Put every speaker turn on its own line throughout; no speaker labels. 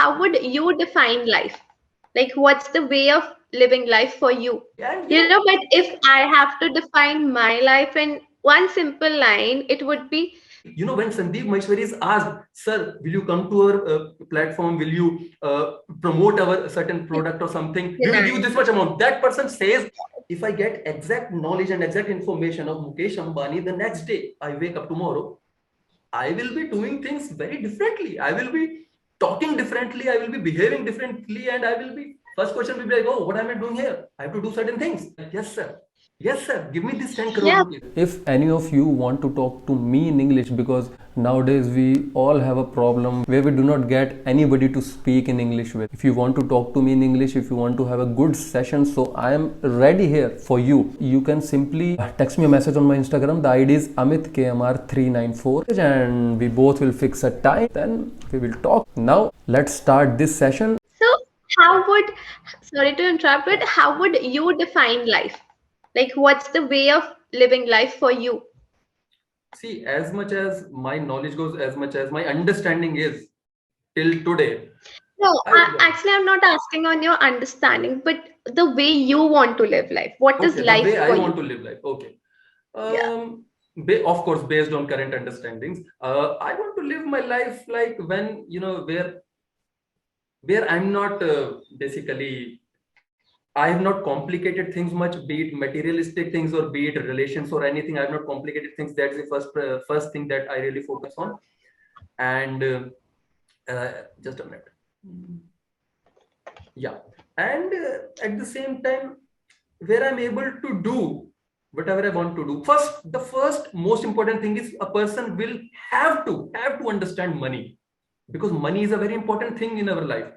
how would you define life? Like, what's the way of living life for you?
And
But if I have to define my life in one simple line, it would be
when Sandeep Maheshwari is asked, sir, will you come to our platform? Will you promote our certain product or something? We will give you this much amount. That person says, if I get exact knowledge and exact information of Mukesh Ambani, the next day I wake up tomorrow, I will be doing things very differently. I will be talking differently. I will be behaving differently. And I will be, first question will be like, oh, what am I doing here? I have to do certain things. Yes, sir. Yes, sir. Give me this 10 crore
yeah.
rupees. If any of you want to talk to me in English, because nowadays we all have a problem where we do not get anybody to speak in English with. If you want to talk to me in English, if you want to have a good session, so I am ready here for you. You can simply text me a message on my Instagram. The ID is AmitKMR394 and we both will fix a time. Then we will talk. Now let's start this session.
So, how would, sorry to interrupt, but how would you define life? Like, what's the way of living life for you?
See, as much as my knowledge goes, as much as my understanding is till today.
No, actually, I'm not asking on your understanding, but the way you want to live life. What is
Okay, the way
life
I
for
want
you?
to live life. Okay.
Yeah.
Of course, based on current understandings, I want to live my life like when, where I'm not basically, I have not complicated things much, be it materialistic things or be it relations or anything. I have not complicated things. That's the first thing that I really focus on. And just a minute. Yeah. And at the same time, where I'm able to do whatever I want to do. The first most important thing is a person will have to understand money, because money is a very important thing in our life.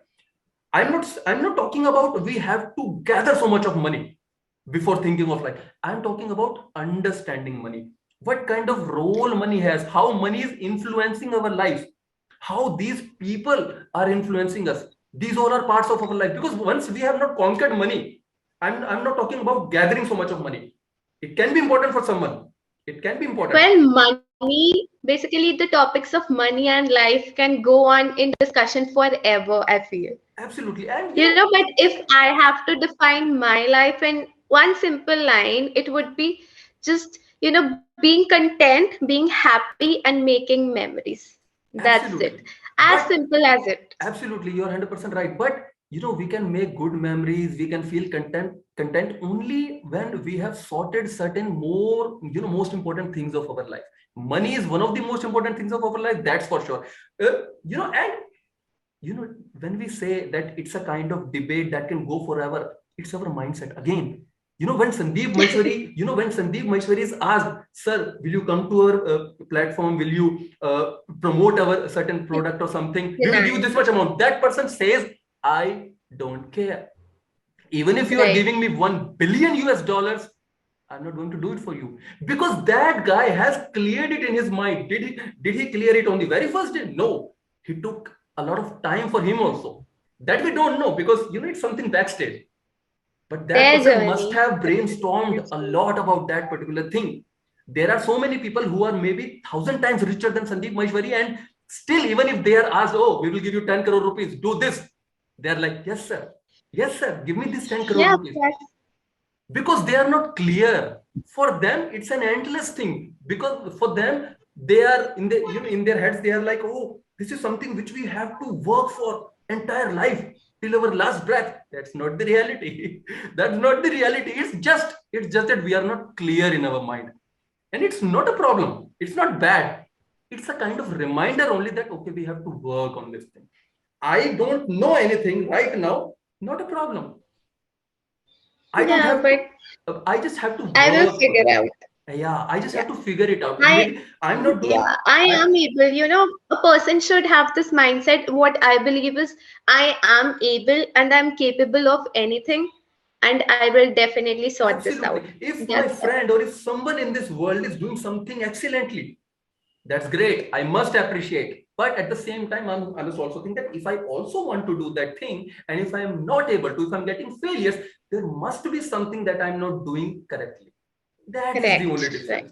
I'm not talking about we have to gather so much of money before thinking of life. I'm talking about understanding money. What kind of role money has, how money is influencing our lives, how these people are influencing us. These all are parts of our life. Because once we have not conquered money, I'm not talking about gathering so much of money. It can be important for someone. It can be important.
Well, money, basically, the topics of money and life can go on in discussion forever, I feel.
Absolutely. And
But if I have to define my life in one simple line, it would be just, being content, being happy, and making memories. That's it.
absolutely.
As
But
simple as it.
absolutely, you're 100% right. But we can make good memories. We can feel content only when we have sorted certain more, most important things of our life. Money is one of the most important things of our life. That's for sure. And when we say that it's a kind of debate that can go forever, it's our mindset again. When Sandeep Maheshwari is asked, sir, will you come to our platform? Will you promote our certain product or something? We will give you this much amount. That person says, I don't care. Even if you are
Right.
giving me 1 billion US dollars, I'm not going to do it for you, because that guy has cleared it in his mind. Did he clear it on the very first day? No. He took a lot of time for him also. That we don't know, because it's something backstage. But that
Their
person must
journey.
have brainstormed a lot about that particular thing. There are so many people who are maybe 1,000 times richer than Sandeep Maheshwari, and still, even if they are asked, oh, we will give you 10 crore rupees, do this. They're like, yes, sir. Yes, sir. Give me this 10 crore
Yeah,
rupees. Because they are not clear. For them, it's an endless thing. Because for them, they are in their heads, they are like, oh, this is something which we have to work for entire life till our last breath. That's not the reality. That's not the reality. It's just that we are not clear in our mind. And it's not a problem. It's not bad. It's a kind of reminder only that, okay, we have to work on this thing. I don't know anything right now. Not a problem. I don't
yeah,
have
but
to, I just have to
I will
work for
figure
it.
out.
Yeah, I just
Yeah.
have to figure it out.
I
Maybe I'm not
Yeah,
doing,
I
I,
am able. A person should have this mindset. What I believe is I am able and I'm capable of anything, and I will definitely sort this out.
absolutely. If my
That's it.
friend or if someone in this world is doing something excellently, that's great. I must appreciate. But at the same time, I must also think that if I also want to do that thing, and if I am not able to, if I'm getting failures, there must be something that I'm not doing correctly. That is the only
Correct. Right.
difference.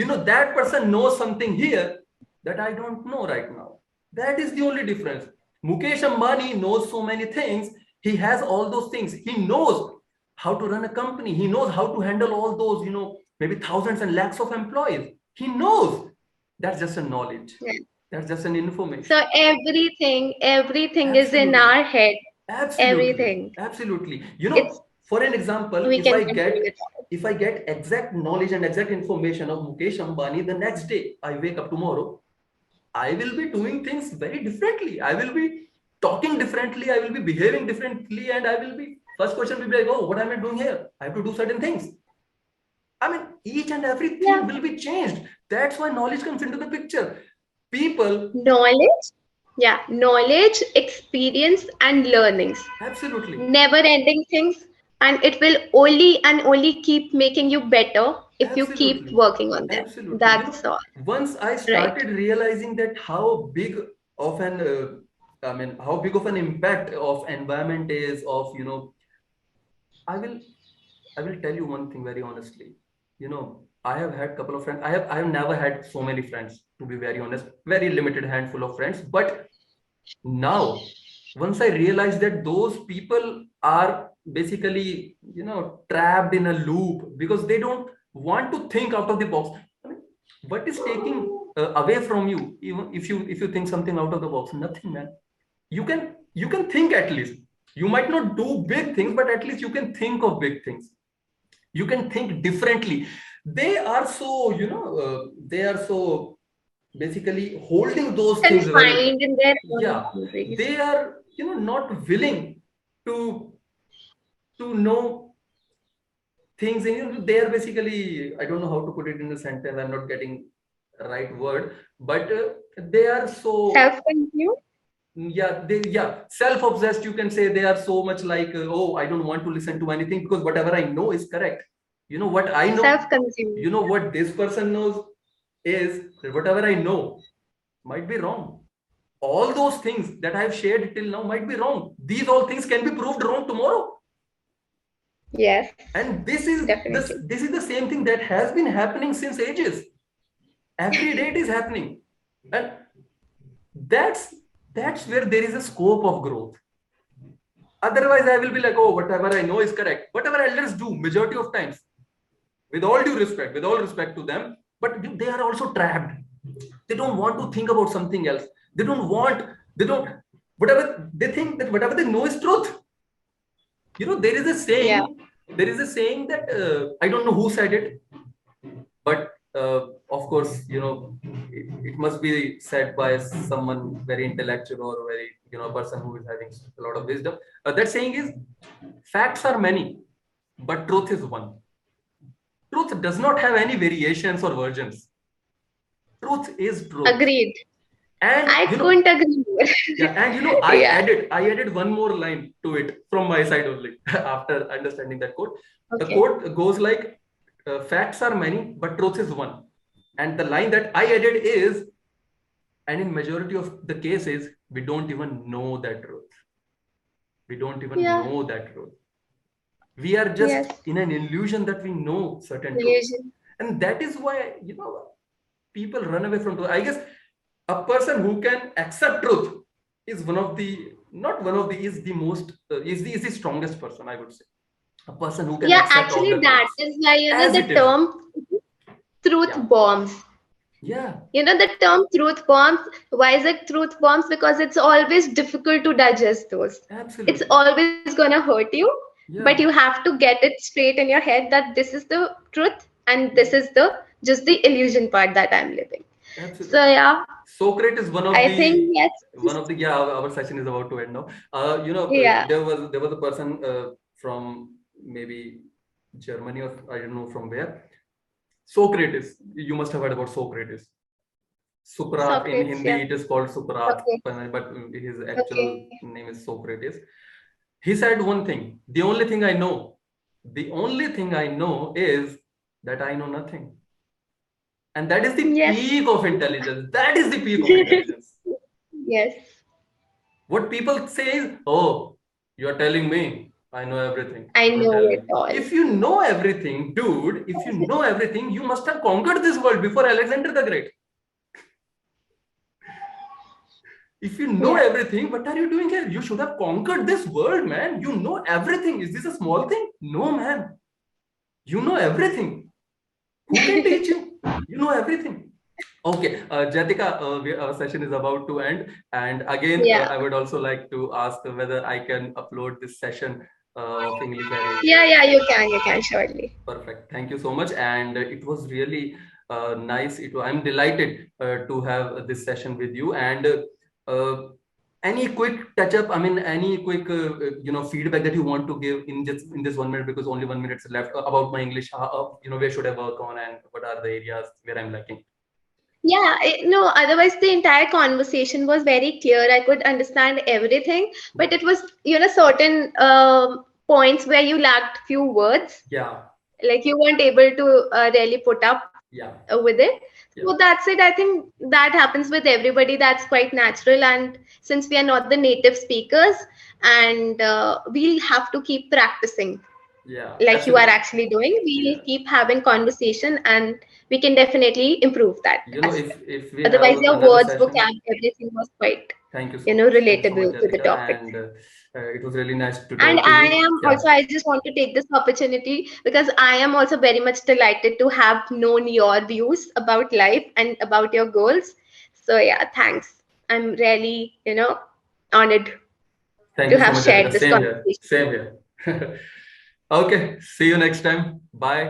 Right.
That person knows something here that I don't know right now. That is the only difference. Mukesh Ambani knows so many things. He has all those things. He knows how to run a company. He knows how to handle all those, maybe thousands and lakhs of employees. He knows. That's just a knowledge.
Yeah.
That's just an information.
So everything is in
Absolutely.
our head.
Absolutely.
Everything.
Absolutely.
It's
For an example,
we can control it all.
if I get exact knowledge and exact information of Mukesh Ambani, the next day I wake up tomorrow, I will be doing things very differently. I will be talking differently. I will be behaving differently. And I will be, first question will be like, oh, what am I doing here? I have to do certain things. I mean, each and everything will be changed. That's why knowledge comes into the picture. People.
Knowledge, experience, and learnings.
Absolutely.
Never ending things, and it will only and only keep making you better if you keep
Absolutely.
working on them.
Absolutely.
That's all.
Once I
Right.
started realizing that how big of an, how big of an impact of environment is of, I will tell you one thing very honestly. I have had a couple of friends. I have never had so many friends, to be very honest. Very limited handful of friends. But now, once I realized that those people are basically, trapped in a loop because they don't want to think out of the box. I mean, what is taking away from you, even if you think something out of the box? Nothing, man. You can think at least. You might not do big things, but at least you can think of big things. You can think differently. They are so, they are so basically holding those things very,
Confined in their own
yeah,
boundaries.
they are, not willing to know things. They are basically, I don't know how to put it in a sentence, I'm not getting the right word, but they are so,
Self-consumed.
self-obsessed. You can say they are so much like, oh, I don't want to listen to anything because whatever I know is correct. You know what I know,
Self-consumed.
what this person knows is that whatever I know might be wrong. All those things that I've shared till now might be wrong. These all things can be proved wrong tomorrow.
Yes.
And this is
Definitely.
the same thing that has been happening since ages. Every day it is happening. And that's where there is a scope of growth. Otherwise, I will be like, oh, whatever I know is correct. Whatever elders do, majority of times, with all due respect, with all respect to them, but they are also trapped. They don't want to think about something else. They don't, whatever they think that whatever they know is truth. There is a saying, that I don't know who said it, but of course, it must be said by someone very intellectual or very, a person who is having a lot of wisdom. That saying is, facts are many, but truth is one. Truth does not have any variations or versions. Truth is truth.
Agreed.
And
I couldn't agree more.
and I added one more line to it from my side only after understanding that quote. The
Okay.
quote goes like, facts are many, but truth is one. And the line that I added is, and in majority of the cases, we don't even know that truth. We don't even know that truth. We are just in an illusion that we know certain truth. And that is why, people run away from truth. I guess a person who can accept truth is is the most, is the strongest person, I would say. A person who can accept all the
That
truths.
is why, the term truth bombs.
Yeah.
The term truth bombs, why is it truth bombs? Because it's always difficult to digest those.
Absolutely.
It's always gonna hurt you, but you have to get it straight in your head that this is the truth and this is just the illusion part that I'm living.
Absolutely.
So yeah.
Socrates,
I think yes.
Our session is about to end now. There was a person from maybe Germany or I don't know from where. Socrates, you must have heard about Socrates. Socrates, in Hindi it is called Socrates, but his actual name is Socrates. He said one thing: the only thing I know is that I know nothing. And that is the peak of intelligence. That is the peak of intelligence.
Yes.
What people say is, oh, you are telling me I know everything.
I know it all.
If you know everything, dude, if you know everything, you must have conquered this world before Alexander the Great. If you know
Yeah.
everything, what are you doing here? You should have conquered this world, man. You know everything. Is this a small thing? No, man. You know everything. Who can teach you? You know everything. Okay, Jaytika, our session is about to end. And again,
Yeah.
I would also like to ask whether I can upload this session of Englishyaari.
Yeah, yeah, you can, surely.
Perfect. Thank you so much. And it was really nice. I'm delighted to have this session with you. And any quick touch up? I mean, any quick feedback that you want to give in this 1 minute, because only 1 minute is left, about my English. Where should I work on, and what are the areas where I'm lacking?
Yeah, no, otherwise the entire conversation was very clear. I could understand everything, but it was, certain points where you lacked few words,
Yeah,
like you weren't able to really put up
yeah,
with it.
yeah.
So that's it. I think that happens with everybody. That's quite natural. And since we are not the native speakers, and we'll have to keep practicing
Yeah,
like you are
absolutely.
actually doing. We'll
Yeah.
keep having conversation, and we can definitely improve that as well.
If we have
Otherwise, your
another
words,
session,
vocab, everych was quite,
thank you so much. Thank you so much,
relatable to the
Jaytika.
topic.
And it was really nice to
And
talk to you. Yeah.
I just want to take this opportunity because I am also very much delighted to have known your views about life and about your goals. So, yeah, thanks. I'm really, honored
Thank
to
you so
have
much, Jaytika.
shared this
Same here.
conversation.
Same here. Okay. See you next time. Bye.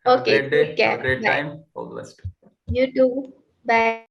Have a
Okay,
great
take
day. Have a
care.
great
Bye.
time. All the best.
You too. Bye.